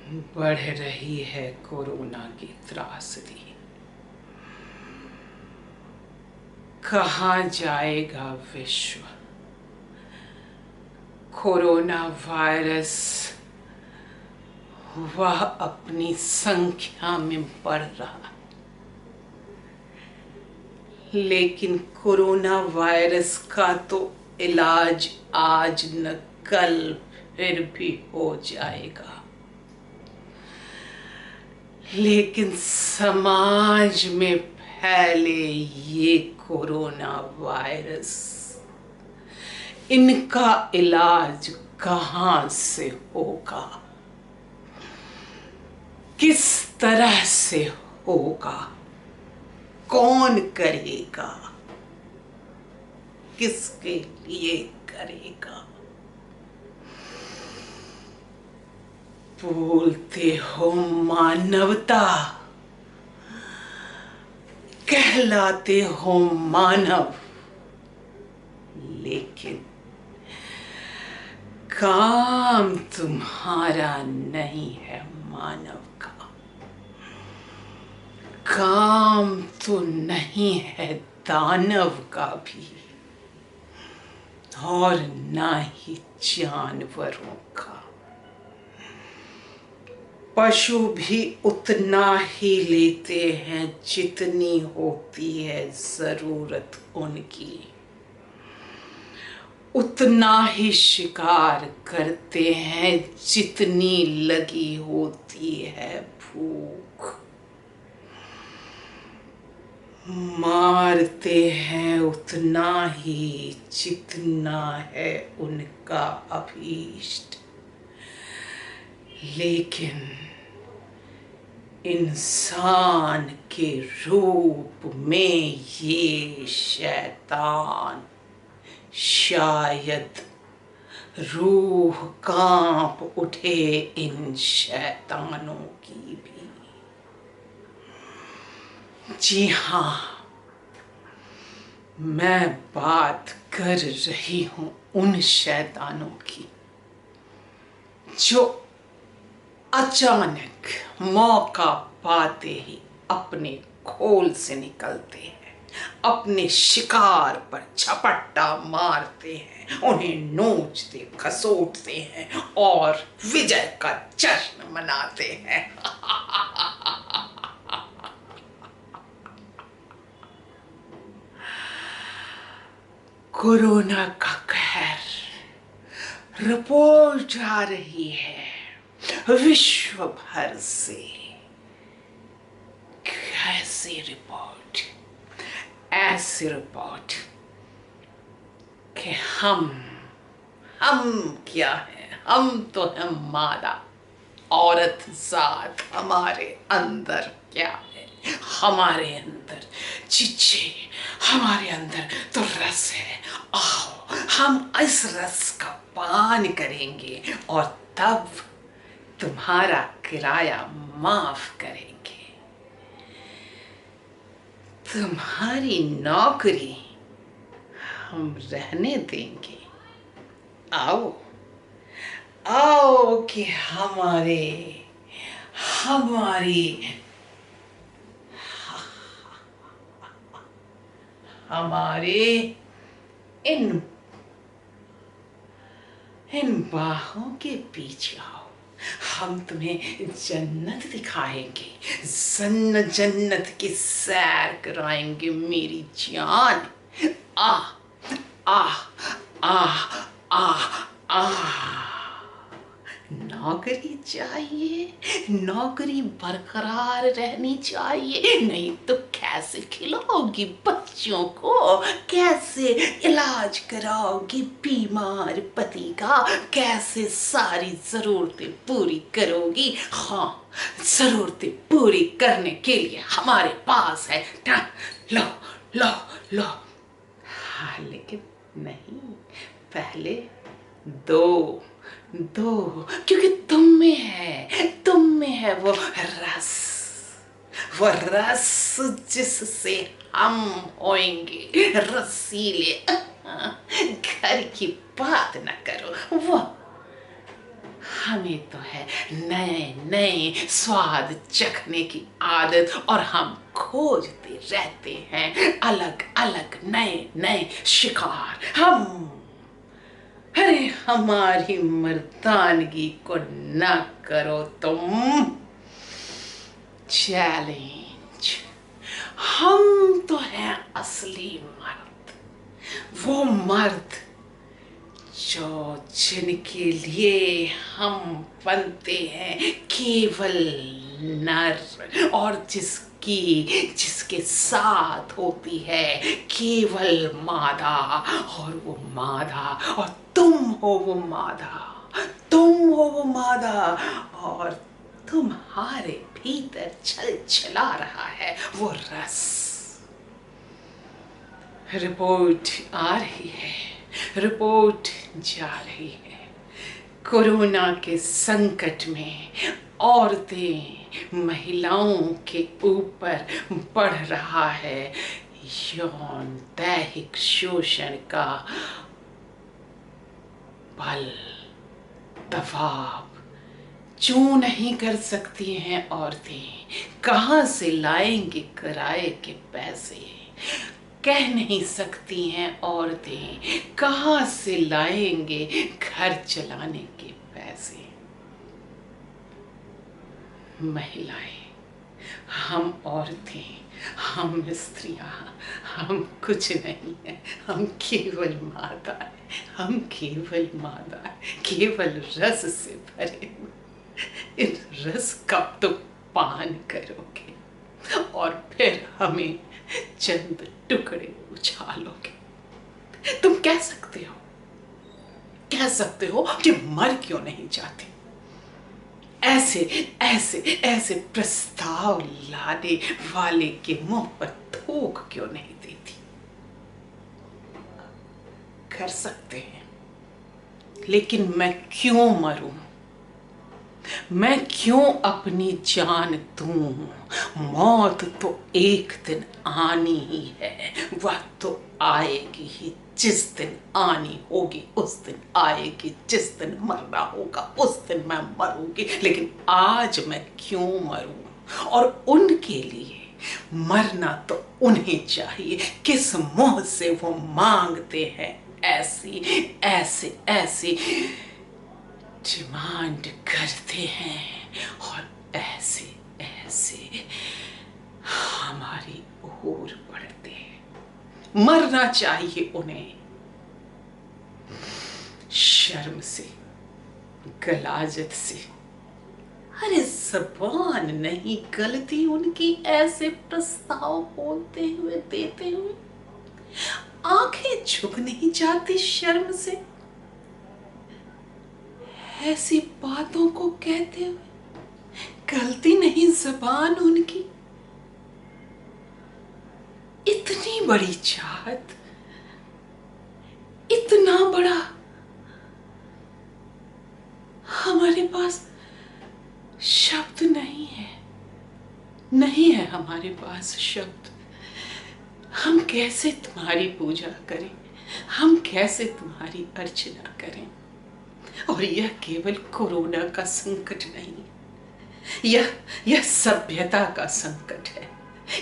बढ़ रही है कोरोना की त्रासदी। कहाँ जाएगा विश्व? कोरोना वायरस वह अपनी संख्या में बढ़ रहा है, लेकिन कोरोना वायरस का तो इलाज आज न कल फिर भी हो जाएगा। लेकिन समाज में फैले ये कोरोना वायरस, इनका इलाज कहाँ से होगा? किस तरह से होगा? कौन करेगा? किसके लिए करेगा? बोलते हो मानवता, कहलाते हो मानव, लेकिन काम तुम्हारा नहीं है मानव का। काम तो नहीं है दानव का भी, और ना ही जानवरों का। पशु भी उतना ही लेते हैं जितनी होती है जरूरत उनकी, उतना ही शिकार करते हैं जितनी लगी होती है भूख, मारते हैं उतना ही जितना है उनका अभीष्ट। लेकिन इंसान के रूप में ये शैतान, शायद रूह कांप उठे इन शैतानों की भी। जी हाँ, मैं बात कर रही हूं उन शैतानों की जो अचानक मौका पाते ही अपने खोल से निकलते हैं, अपने शिकार पर झपट्टा मारते हैं, उन्हें नोचते खसोटते हैं और विजय का जश्न मनाते हैं। कोरोना का कहर, रिपोर्ट आ रही है विश्व भर से। कैसी रिपोर्ट? ऐसी रिपोर्ट कि हम क्या हैं? हम तो हैं मादा औरत जात। हमारे अंदर क्या है? हमारे अंदर चिच्चे, हमारे अंदर तो रस है। आओ हम इस रस का पान करेंगे और तब तुम्हारा किराया माफ करेंगे। तुम्हारी नौकरी हम रहने देंगे। आओ आओ कि हमारे इन बाहों के पीछे आओ। हम तुम्हें जन्नत दिखाएंगे, जन्नत की सैर कराएंगे मेरी जान। आ आ आ आ आ नौकरी चाहिए, नौकरी बरकरार रहनी चाहिए, नहीं तो कैसे खिलाओगी बच्चों को? कैसे इलाज कराओगी बीमार पति का? कैसे सारी जरूरतें पूरी करोगी? हाँ, जरूरतें पूरी करने के लिए हमारे पास है। लो लो लो। हाँ, लेकिन नहीं, पहले दो, क्योंकि तुम में है वो रस जिससे हम होएंगे रसीले। घर की बात न करो, वो हमें तो है नए नए स्वाद चखने की आदत, और हम खोजते रहते हैं अलग अलग नए नए शिकार। अरे हमारी मर्दानगी को ना करो तुम चैलेंज। हम तो हैं असली मर्द, वो मर्द जिनके लिए हम बनते हैं केवल नर, और जिसके साथ होती है केवल मादा, और वो मादा, और तुम हो वो मादा, तुम हो वो मादा, और तुम्हारे भीतर छलछला रहा है वो रस। रिपोर्ट आ रही है, रिपोर्ट जा रही है। कोरोना के संकट में औरतें, महिलाओं के ऊपर बढ़ रहा है यौन दैहिक शोषण का बल, दबाव। क्यों नहीं कर सकती हैं औरतें? कहाँ से लाएंगे किराए के पैसे? कह नहीं सकती हैं औरतें, कहाँ से लाएंगे घर चलाने के पैसे? महिलाएं, हम औरतें, हम स्त्रियां, हम कुछ नहीं है, हम केवल मादा है, हम केवल मादा है, केवल रस से भरे हुए। इन रस का तो पान करोगे और फिर हमें चंद टुकड़े उछालोगे। तुम कह सकते हो कि मर क्यों नहीं जाते? ऐसे ऐसे ऐसे प्रस्ताव लाने वाले के मुंह पर थूक क्यों नहीं देती? कर सकते हैं, लेकिन मैं क्यों मरूं? मैं क्यों अपनी जान दूं? मौत तो एक दिन आनी ही है, वह तो आएगी ही। जिस दिन आनी होगी उस दिन आएगी, जिस दिन मरना होगा उस दिन मैं मरूंगी। लेकिन आज मैं क्यों मरूं? और उनके लिए मरना तो उन्हें चाहिए। किस मुंह से वो मांगते हैं ऐसी ऐसी ऐसी डिमांड करते हैं, और ऐसे ऐसे हमारी ओर बढ़ते हैं। मरना चाहिए उन्हें, शर्म से, गलाजत से। अरे जबान नहीं गलती उनकी ऐसे प्रस्ताव बोलते हुए, देते हुए। आंखें झुक नहीं जाती शर्म से ऐसी बातों को कहते हुए? गलती नहीं जबान उनकी? इतनी बड़ी चाहत, इतना बड़ा हमारे पास शब्द नहीं है, नहीं है हमारे पास शब्द। हम कैसे तुम्हारी पूजा करें? हम कैसे तुम्हारी अर्चना करें? और यह केवल कोरोना का संकट नहीं, यह सभ्यता का संकट है।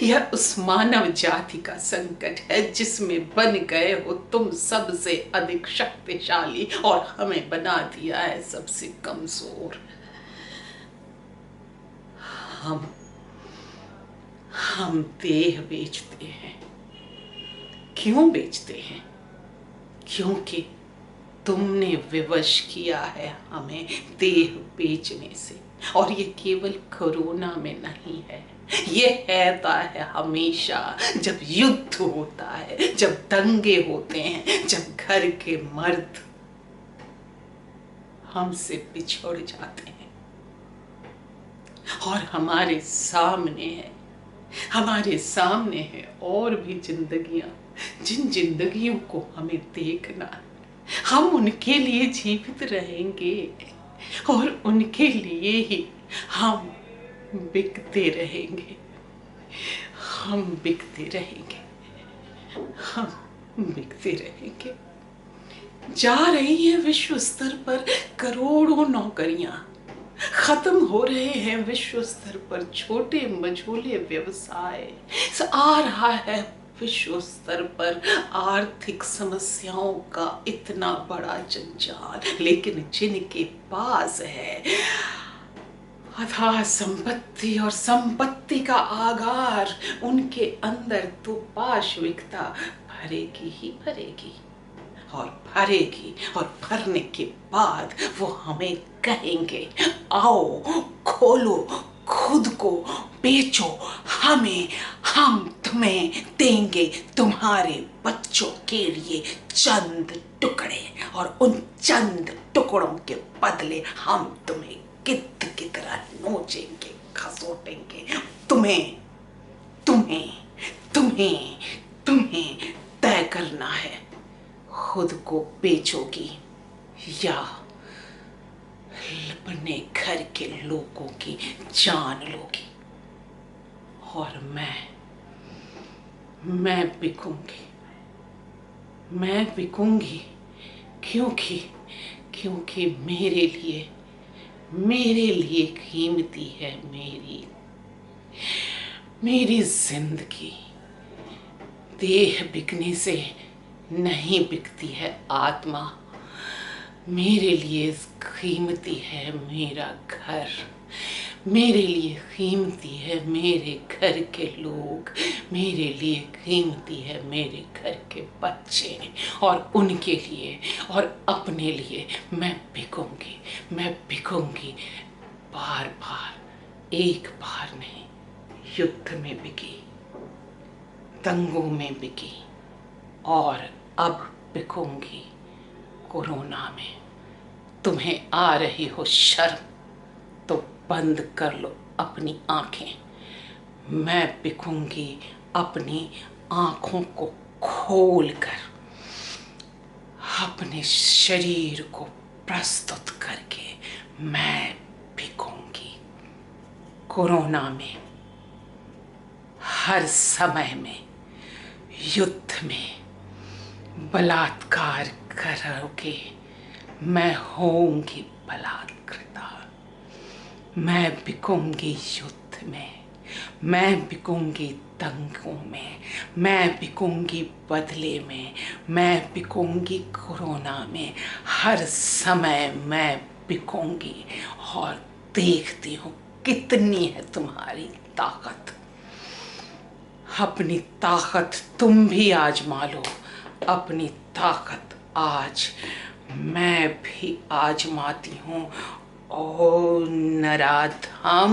यह उस मानव जाति का संकट है जिसमें बन गए हो तुम सबसे अधिक शक्तिशाली, और हमें बना दिया है सबसे कमजोर। हम देह बेचते हैं। क्यों बेचते हैं? क्योंकि तुमने विवश किया है हमें देह बेचने से। और ये केवल कोरोना में नहीं है, ये है हमेशा। जब युद्ध होता है, जब दंगे होते हैं, जब घर के मर्द हमसे बिछड़ जाते हैं, और हमारे सामने है और भी जिंदगियां, जिन जिंदगियों को हमें देखना है। हम उनके लिए जीवित रहेंगे, और उनके लिए ही हम बिकते रहेंगे। हम बिकते रहेंगे, हम बिकते रहेंगे। जा रही हैं विश्व स्तर पर करोड़ों नौकरियां, खत्म हो रहे हैं विश्व स्तर पर छोटे मझोले व्यवसाय, आ रहा है विश्व स्तर पर आर्थिक समस्याओं का इतना बड़ा जंजाल। लेकिन जिनके पास है अथाह संपत्ति और संपत्ति का आगार, उनके अंदर तो पाशविकता भरेगी ही भरेगी और भरेगी, और भरने के बाद वो हमें कहेंगे, आओ खोलो खुद को, बेचो हमें, हम तुम्हें देंगे तुम्हारे बच्चों के लिए चंद टुकड़े, और उन चंद टुकड़ों के बदले हम तुम्हें गिद्ध की तरह नोचेंगे, खसोटेंगे। तुम्हें तुम्हें तुम्हें तुम्हें तय करना है, खुद को बेचोगी या अपने घर के लोगों की जान लोगी। और मैं बिकूंगी क्योंकि मेरे लिए कीमती है मेरी जिंदगी। देह बिकने से नहीं बिकती है आत्मा। मेरे लिए कीमती है मेरा घर, मेरे लिए कीमती है मेरे घर के लोग, मेरे लिए कीमती है मेरे घर के बच्चे, और उनके लिए और अपने लिए मैं बिकूंगी बार बार, एक बार नहीं। युद्ध में बिकी, दंगों में बिकी, और अब बिकूंगी कोरोना में। तुम्हें आ रही हो शर्म तो बंद कर लो अपनी आंखें। मैं बिकूंगी अपनी आंखों को खोलकर, अपने शरीर को प्रस्तुत करके मैं बिकूंगी कोरोना में, हर समय में, युद्ध में। बलात्कार करोगे, मैं होऊंगी बलात्कृता। मैं बिकूंगी युद्ध में, मैं बिकूंगी दंगों में, मैं बिकूंगी बदले में, मैं बिकूंगी कोरोना में। हर समय मैं बिकूंगी, और देखती हूँ कितनी है तुम्हारी ताकत। अपनी ताकत तुम भी आजमा लो, अपनी ताकत आज मैं भी आजमाती हूँ। ओ नराधम।